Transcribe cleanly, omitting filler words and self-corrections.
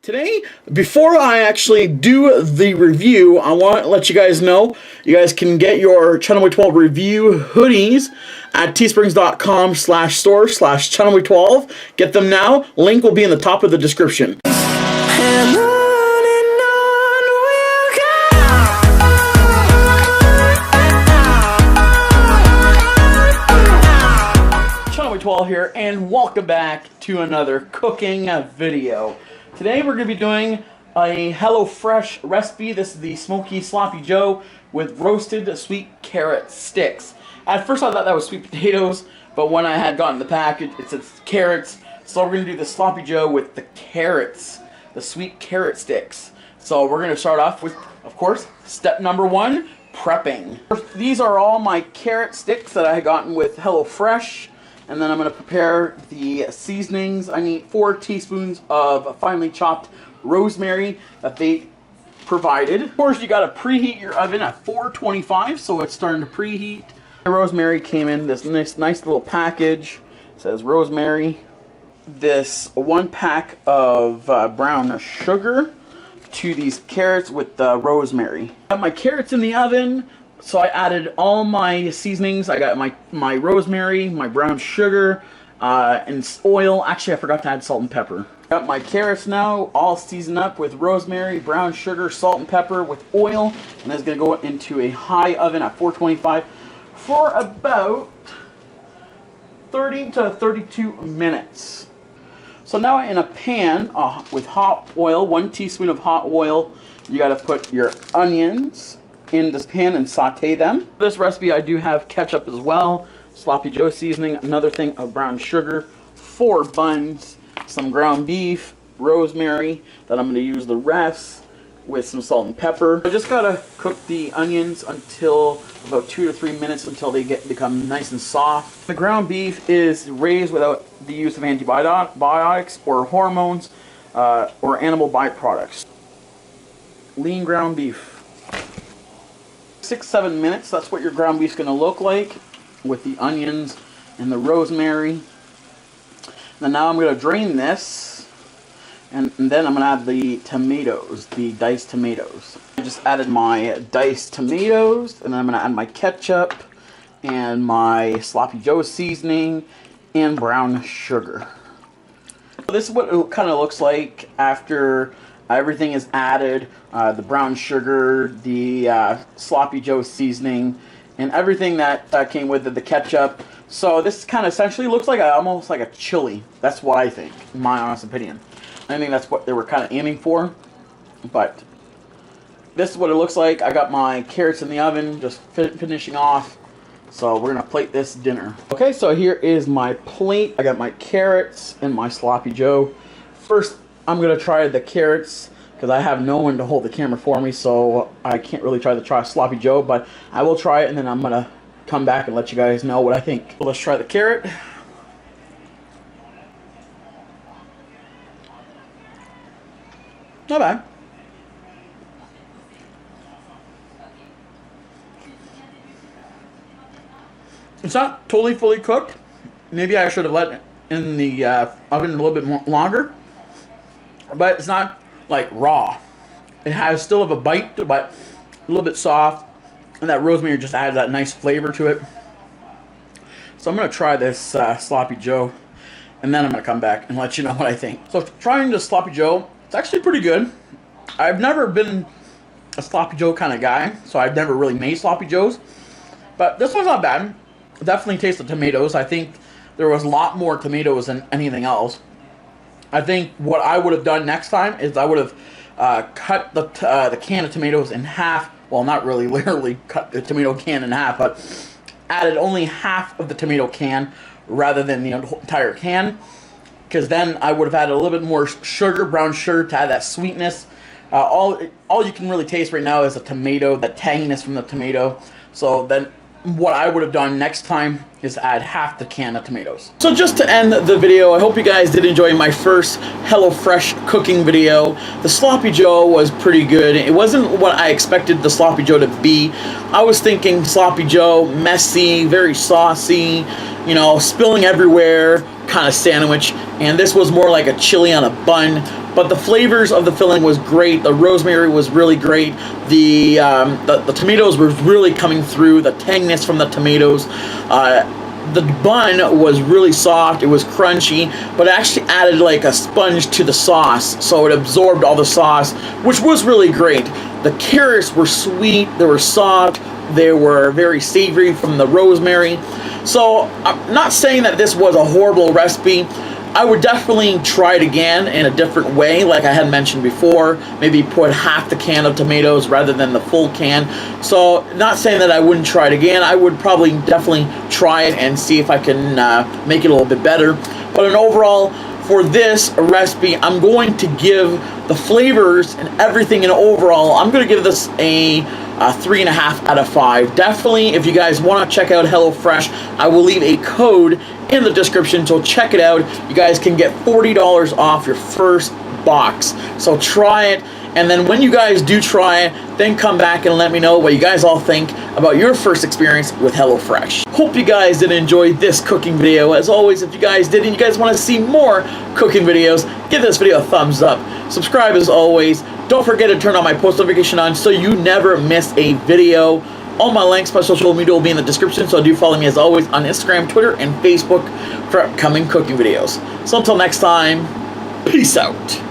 Today, before I actually do the review, I want to let you guys know you guys can get your Channel 12 review hoodies at teesprings.com/store/channel12. Get them now. Link will be in the top of the description. Channel 12 here, and welcome back to another cooking video. Today we're going to be doing a Hellofresh recipe. This is the Smoky Sloppy Joe with roasted sweet carrot sticks. At first I thought that was sweet potatoes, but when I had gotten the package, it said carrots. So we're going to do the Sloppy Joe with the carrots, the sweet carrot sticks. So we're going to start off with, of course, step number one, prepping. These are all my carrot sticks that I had gotten with Hellofresh. And then I'm going to prepare the seasonings. I need 4 teaspoons of finely chopped rosemary that they provided. Of course, you got to preheat your oven at 425, so it's starting to preheat. The rosemary came in this nice little package. It says rosemary. This 1 pack of brown sugar to these carrots with the rosemary. I have my carrots in the oven. So I added all my seasonings. I got my rosemary, my brown sugar, and oil. Actually, I forgot to add salt and pepper. Got my carrots now all seasoned up with rosemary, brown sugar, salt and pepper with oil. And that's going to go into a high oven at 425 for about 30 to 32 minutes. So now in a pan with hot oil, 1 teaspoon of hot oil, you got to put your onions in this pan and saute them. For this recipe I do have ketchup as well, Sloppy Joe seasoning, another thing of brown sugar, 4 buns, some ground beef, rosemary, then I'm going to use the rest with some salt and pepper. I just gotta cook the onions until about 2 to 3 minutes until they become nice and soft. The ground beef is raised without the use of antibiotics or hormones or animal byproducts. Lean ground beef. 6-7 minutes, that's what your ground beef's going to look like with the onions and the rosemary. And now I'm going to drain this, and then I'm going to add the tomatoes, the diced tomatoes. I just added my diced tomatoes, and then I'm going to add my ketchup and my Sloppy Joe seasoning and brown sugar. This is what it kind of looks like after everything is added, the brown sugar, the Sloppy Joe seasoning, and everything that came with it, the ketchup. So this kind of essentially looks like almost like a chili. That's what I think, in my honest opinion. I think that's what they were kind of aiming for. But this is what it looks like. I got my carrots in the oven, just finishing off. So we're going to plate this dinner. Okay, so here is my plate. I got my carrots and my Sloppy Joe. First, I'm going to try the carrots because I have no one to hold the camera for me, so I can't really try Sloppy Joe, but I will try it and then I'm going to come back and let you guys know what I think. So let's try the carrot. Not bad. It's not totally fully cooked. Maybe I should have let it in the oven a little bit longer. But it's not like raw. It has still have a bite, but a little bit soft, and that rosemary just adds that nice flavor to it. So I'm going to try this Sloppy Joe, and then I'm going to come back and let you know what I think. So trying the Sloppy Joe, it's actually pretty good. I've never been a Sloppy Joe kind of guy, so I've never really made Sloppy Joes, but this one's not bad. Definitely taste the tomatoes. I think there was a lot more tomatoes than anything else. I think what I would have done next time is I would have cut the can of tomatoes in half. Well, not really literally cut the tomato can in half, but added only half of the tomato can rather than the entire can. Because then I would have added a little bit more sugar, brown sugar, to add that sweetness. All you can really taste right now is the tomato, the tanginess from the tomato. So then what I would have done next time is add half the can of tomatoes. So just to end the video, I hope you guys did enjoy my first HelloFresh cooking video. The Sloppy Joe was pretty good. It wasn't what I expected the Sloppy Joe to be. I was thinking Sloppy Joe, messy, very saucy, you know, spilling everywhere, kind of sandwich, and this was more like a chili on a bun. But the flavors of the filling was great. The rosemary was really great. The tomatoes were really coming through. The tanginess from the tomatoes. The bun was really soft. It was crunchy, but it actually added like a sponge to the sauce, so it absorbed all the sauce, which was really great. The carrots were sweet. They were soft. They were very savory from the rosemary. So I'm not saying that this was a horrible recipe. I would definitely try it again in a different way, like I had mentioned before. Maybe put half the can of tomatoes rather than the full can. So not saying that I wouldn't try it again. I would probably definitely try it and see if I can make it a little bit better. But in overall, for this recipe, I'm going to give the flavors and everything in overall, I'm going to give this a 3.5 out of 5. Definitely, if you guys want to check out HelloFresh, I will leave a code in the description, so check it out. You guys can get $40 off your first box. So try it, and then when you guys do try it, then come back and let me know what you guys all think about your first experience with HelloFresh. Hope you guys did enjoy this cooking video. As always, if you guys did and you guys want to see more cooking videos, give this video a thumbs up. Subscribe as always. Don't forget to turn on my post notification on so you never miss a video. All my links, my social media will be in the description, so do follow me as always on Instagram, Twitter, and Facebook for upcoming cooking videos. So until next time, peace out.